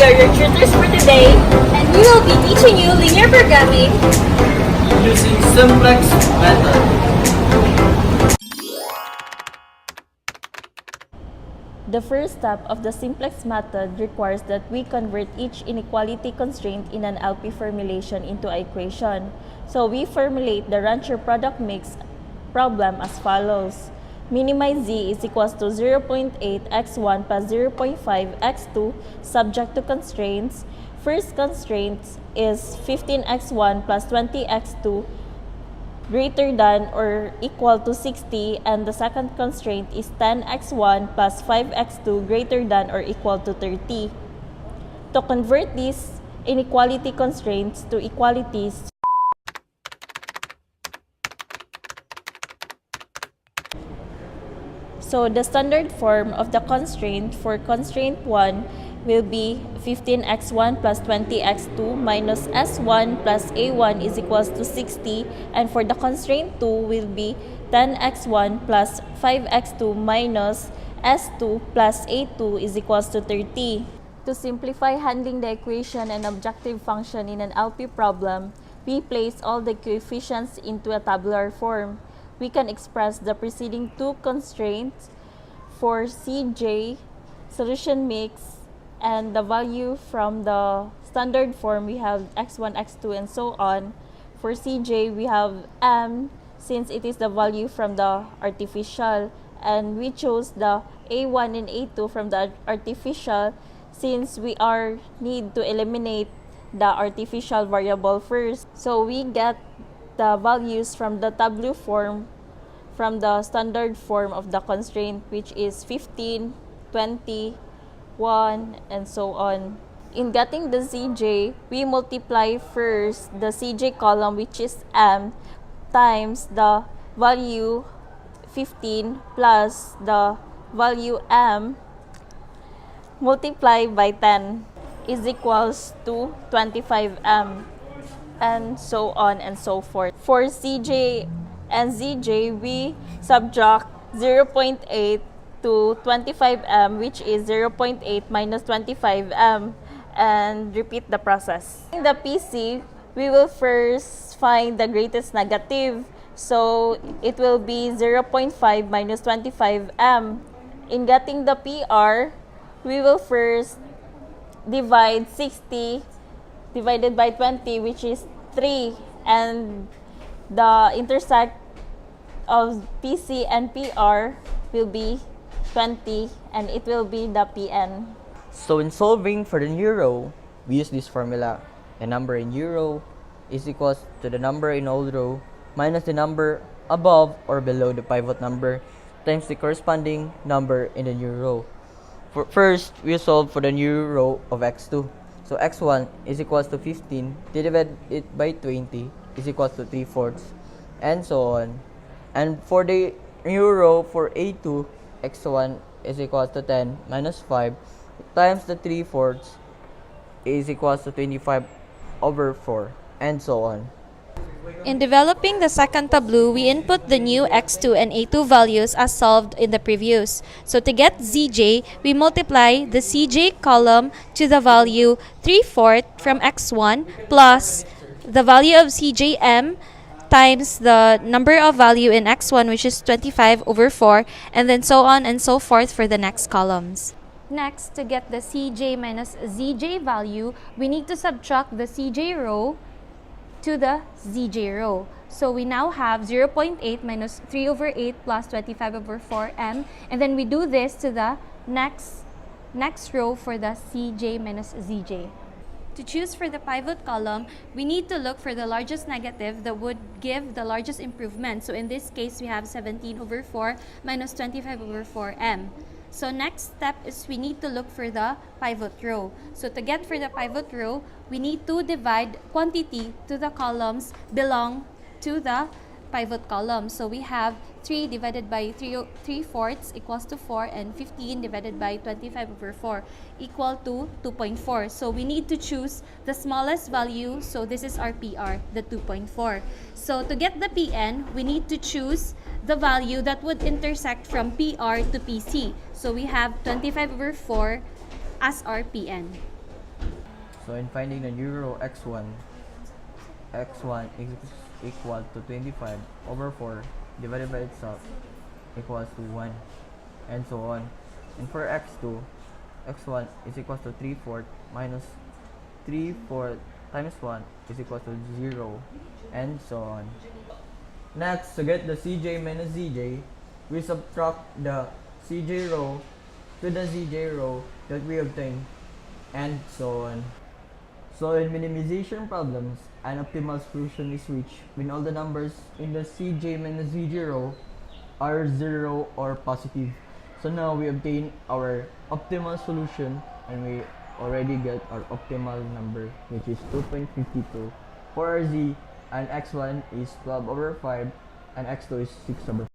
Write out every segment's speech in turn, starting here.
are your tutors for today, and we will be teaching you linear programming using Simplex method. The first step of the simplex method requires that we convert each inequality constraint in an LP formulation into an equation. So we formulate the Rancher product mix problem as follows. Minimize z is equals to 0.8 x1 plus 0.5 x2 subject to constraints. First constraint is 15x1 plus 20x2 greater than or equal to 60, and the second constraint is 10x1 plus 5x2 greater than or equal to 30. To convert these inequality constraints to equalities, so the standard form of the constraint for constraint 1 will be 15x1 plus 20x2 minus s1 plus a1 is equals to 60, and for the constraint 2 will be 10x1 plus 5x2 minus s2 plus a2 is equals to 30. To simplify handling the equation and objective function in an LP problem, we place all the coefficients into a tabular form. We can express the preceding two constraints for Cj, solution mix, and the value from the standard form. We have x1, x2, and so on. For Cj, we have m, since it is the value from the artificial, and we chose the a1 and a2 from the artificial since we need to eliminate the artificial variable first. So we get the values from the tableau form from the standard form of the constraint, which is 15, 20, 1, and so on. In getting the Cj, we multiply first the Cj column, which is m, times the value 15 plus the value m multiplied by 10 is equals to 25m, and so on and so forth. For Cj and Zj, we subtract 0.8 to 25m, which is 0.8 minus 25m, and repeat the process. In the PC, we will first find the greatest negative. So it will be 0.5 minus 25m. In getting the PR, we will first divide 60 divided by 20, which is 3, and the intersect of PC and PR will be 20, and it will be the PN. So in solving for the new row, we use this formula. The number in new row is equals to the number in old row minus the number above or below the pivot number times the corresponding number in the new row. First, we solve for the new row of x2. So x1 is equals to 15 divided it by 20 is equals to 3/4, and so on. And for the new row for a2, x1 is equals to 10 minus 5 times the 3/4 is equals to 25/4, and so on. In developing the second tableau, we input the new x2 and a2 values as solved in the previous. So to get Zj, we multiply the Cj column to the value 3/4 from x1 plus the value of Cjm times the number of value in x1, which is 25/4, and then so on and so forth for the next columns. Next, to get the Cj minus Zj value, we need to subtract the Cj row to the Zj row. So we now have 0.8 minus 3/8 plus 25/4m, and then we do this to the next row for the Cj minus Zj. To choose for the pivot column, we need to look for the largest negative that would give the largest improvement. So in this case, we have 17/4 minus 25/4m. So next step is we need to look for the pivot row. So to get for the pivot row, we need to divide quantity to the columns belong to the pivot column. So we have 3 divided by 3/4 equals to 4, and 15 divided by 25/4 equal to 2.4. So we need to choose the smallest value. So this is our PR, the 2.4. So to get the PN, we need to choose the value that would intersect from PR to PC. So we have 25/4 as our PN. So in finding the new row x1, x1 is equal to 25 over 4 divided by itself equals to 1, and so on. And for x2, x1 is equal to 3/4 minus 3/4 times 1 is equal to 0, and so on. Next, to get the Cj minus Zj, we subtract the Cj row to the Zj row that we obtained, and so on. So in minimization problems, an optimal solution is reached when all the numbers in the Cj minus Zj row are 0 or positive. So now we obtain our optimal solution, and we already get our optimal number, which is 2.52 for our z, and x1 is 12 over 5 and x2 is 6 over 5.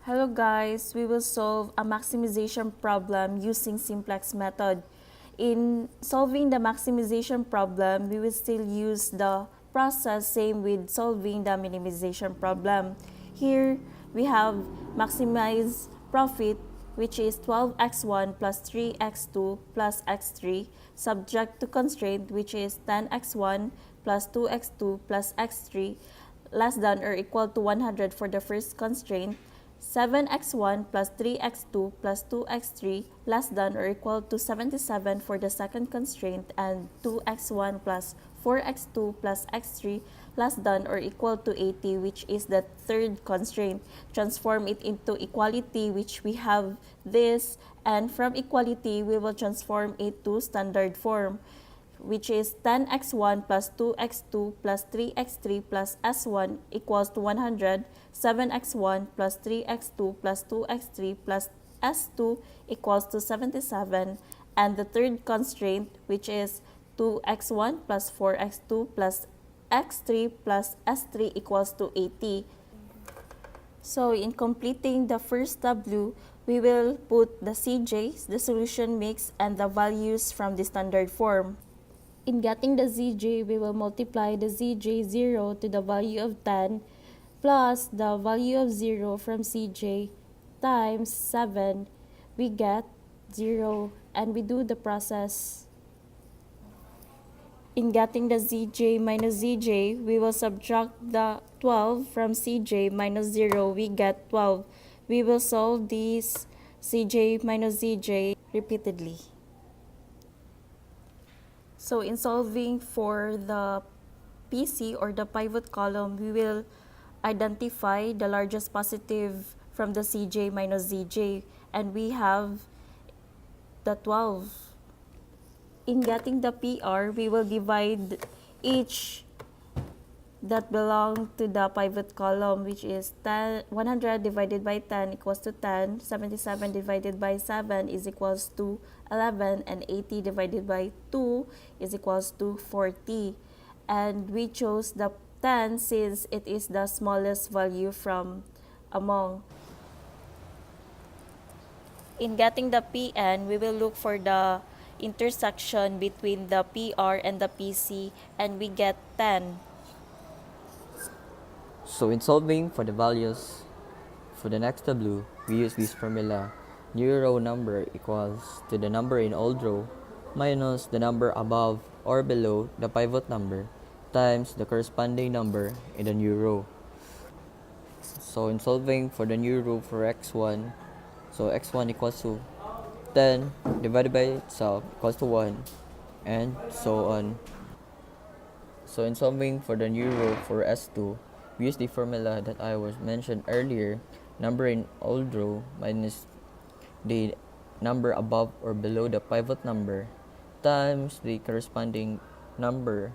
Hello guys, we will solve a maximization problem using simplex method. In solving the maximization problem, we will still use the process same with solving the minimization problem. Here, we have maximize profit, which is 12x1 plus 3x2 plus x3, subject to constraint, which is 10x1 plus 2x2 plus x3, less than or equal to 100 for the first constraint, 7x1 plus 3x2 plus 2x3 less than or equal to 77 for the second constraint, and 2x1 plus 4x2 plus x3 less than or equal to 80, which is the third constraint. Transform it into equality, which we have this, and from equality we will transform it to standard form, which is 10x1 plus 2x2 plus 3x3 plus s1 equals to 100, 7x1 plus 3x2 plus 2x3 plus s2 equals to 77, and the third constraint, which is 2x1 plus 4x2 plus x3 plus s3 equals to 80. So in completing the first tableau, we will put the CJs, the solution mix, and the values from the standard form. In getting the Zj, we will multiply the Zj 0 to the value of 10 plus the value of 0 from Cj times 7. We get 0, and we do the process. In getting the Zj minus Zj, we will subtract the 12 from Cj minus 0. We get 12. We will solve these Cj minus Zj repeatedly. So in solving for the PC or the pivot column, we will identify the largest positive from the Cj minus Zj, and we have the 12. In getting the PR, we will divide each that belong to the pivot column, which is 100 divided by 10 equals to 10, 77 divided by 7 is equals to 11, and 80 divided by 2 is equals to 40. And we chose the 10 since it is the smallest value from among. In getting the PN, we will look for the intersection between the PR and the PC, and we get 10. So in solving for the values for the next tableau, we use this formula: new row number equals to the number in old row minus the number above or below the pivot number times the corresponding number in the new row. So in solving for the new row for x1, so x1 equals to 10 divided by itself equals to 1, and so on. So in solving for the new row for s2, we use the formula that I was mentioned earlier: number in old row minus the number above or below the pivot number times the corresponding number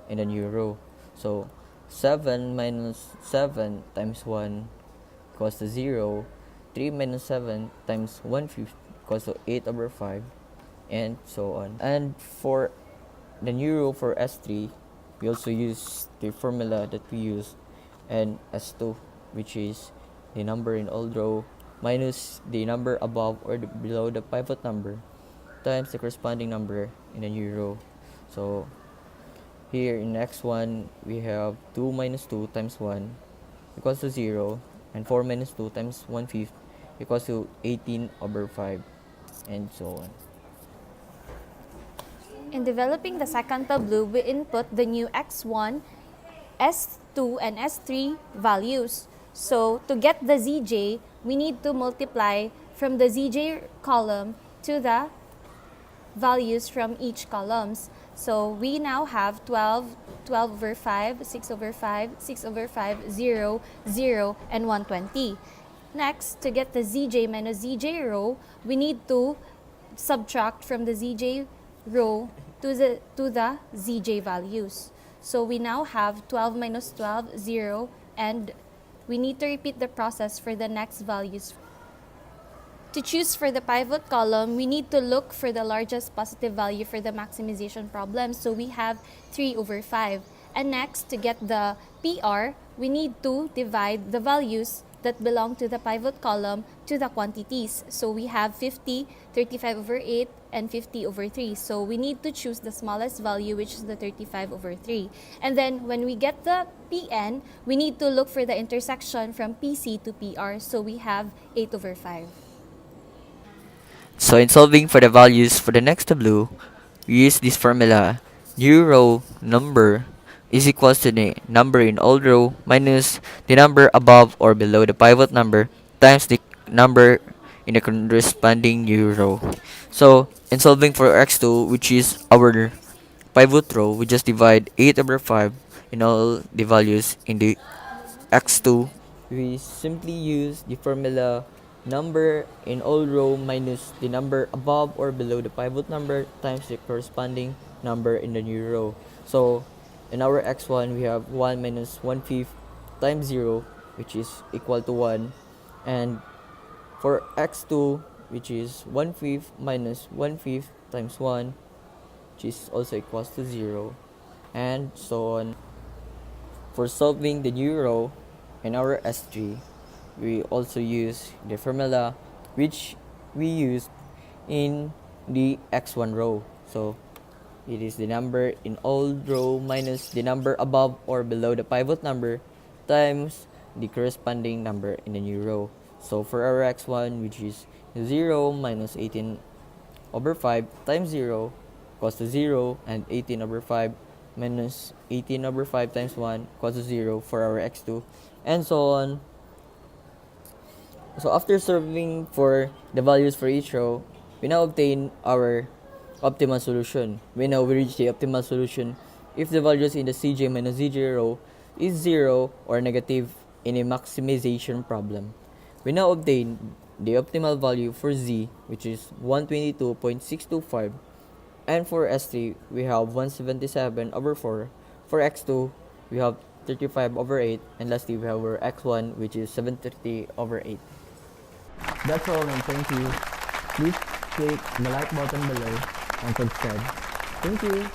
in the new row. So 7 minus 7 times 1 equals to 0, 3 minus 7 times 1/5 equals to 8 over 5, and so on. And for the new row for s3, we also use the formula that we use in s2, which is the number in old row minus the number above or below the pivot number times the corresponding number in the new row. So here in x1, we have 2 minus 2 times 1 equals to 0, and 4 minus 2 times 1/5 equals to 18 over 5, and so on. In developing the second tableau, we input the new x1, s2, and s3 values. So to get the zj, we need to multiply from the zj column to the values from each columns. So we now have 12, 12 over 5, 6 over 5, 6 over 5, 0, 0, and 120. Next, to get the zj minus zj row, we need to subtract from the zj row to the zj values. So we now have 12 minus 12, 0, and we need to repeat the process for the next values. To choose for the pivot column, we need to look for the largest positive value for the maximization problem. So we have 3 over 5. And next, to get the PR, we need to divide the values that belong to the pivot column to the quantities. So we have 50, 35 over 8, and 50 over 3. So we need to choose the smallest value, which is the 35 over 3. And then when we get the PN, we need to look for the intersection from PC to PR. So we have 8 over 5. So in solving for the values for the next tableau, we use this formula: new row number is equals to the number in old row minus the number above or below the pivot number times the number in the corresponding new row. So in solving for x2, which is our pivot row, we just divide 8 over 5 in all the values in the x2. We simply use the formula number in old row minus the number above or below the pivot number times the corresponding number in the new row. So in our x1, we have 1 minus 1/5 times 0, which is equal to 1. And for x2, which is 1/5 minus 1/5 times 1, which is also equals to 0. And so on. For solving the new row in our S3, we also use the formula which we used in the x1 row. So it is the number in old row minus the number above or below the pivot number times the corresponding number in the new row. So for our x1, which is 0 minus 18 over 5 times 0 equals to 0, and 18 over 5 minus 18 over 5 times 1 equals to 0 for our x2, and so on. So after solving for the values for each row, we now obtain our optimal solution. We reach the optimal solution if the values in the cj minus zj row is 0 or negative in a maximization problem. We now obtain the optimal value for z, which is 122.625, and for s3 we have 177 over 4. For x2 we have 35 over 8, and lastly we have our x1, which is 730 over 8. That's all, and thank you. Please click the like button below and subscribe. Thank you.